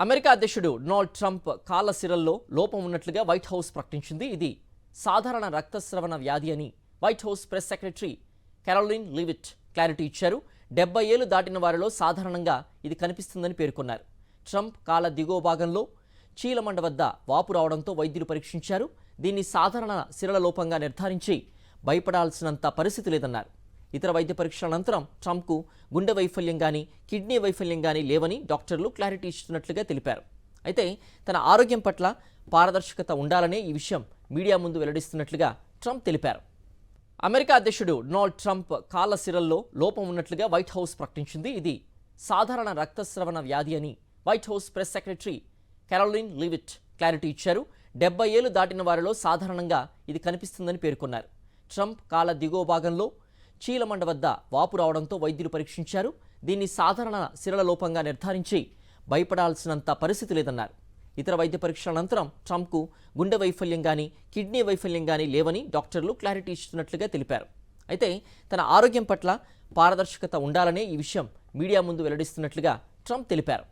America అధ్యక్షుడు Donald Trump కాళ్ల సిరల్లో లోపం ఉన్నట్లుగా వైట్ హౌస్ ప్రకటించింది. ఇది సాధారణ రక్తస్రవణ వ్యాధి అని white house press secretary Caroline Leavitt clarity ఇచ్చారు. 70 ఏళ్లు దాటిన వారిలో సాధారణంగా ఇది కనిపిస్తుందని పేర్కొన్నారు. ట్రంప్ కాళ్ల దిగువ భాగంలో చీలమండ వద్ద వాపు రావడంతో వైద్యులు పరీక్షించారు. దీన్ని సాధారణ సిరల లోపంగా నిర్ధారించి భయపడాల్సినంత పరిస్థితి లేదన్నారు. ఇతర వైద్య పరీక్షల అనంతరం ట్రంప్కు గుండె వైఫల్యం కానీ కిడ్నీ వైఫల్యం కానీ లేవని డాక్టర్లు క్లారిటీ ఇస్తున్నట్లుగా తెలిపారు. అయితే తన ఆరోగ్యం పట్ల పారదర్శకత ఉండాలనే ఈ విషయం మీడియా ముందు వెల్లడిస్తున్నట్లుగా ట్రంప్ తెలిపారు. అమెరికా అధ్యక్షుడు డొనాల్డ్ ట్రంప్ కాళ్ల సిరల్లో లోపం ఉన్నట్లుగా వైట్ హౌస్ ప్రకటించింది. ఇది సాధారణ రక్తస్రవణ వ్యాధి అని white house press secretary Caroline Leavitt clarity ఇచ్చారు. 70 ఏళ్లు దాటిన వారిలో సాధారణంగా ఇది కనిపిస్తుందని పేర్కొన్నారు. ట్రంప్ కాళ్ల దిగువ భాగంలో చీలమండ వద్ద వాపు రావడంతో వైద్యులు పరీక్షించారు. దీన్ని సాధారణ సిరల లోపంగా నిర్ధారించి భయపడాల్సినంత పరిస్థితి లేదన్నారు. ఇతర వైద్య పరీక్షల అనంతరం ట్రంప్కు గుండె వైఫల్యం కానీ కిడ్నీ వైఫల్యం కానీ లేవని డాక్టర్లు క్లారిటీ ఇస్తున్నట్లుగా తెలిపారు. అయితే తన ఆరోగ్యం పట్ల పారదర్శకత ఉండాలనే ఈ విషయం మీడియా ముందు వెల్లడిస్తున్నట్లుగా ట్రంప్ తెలిపారు.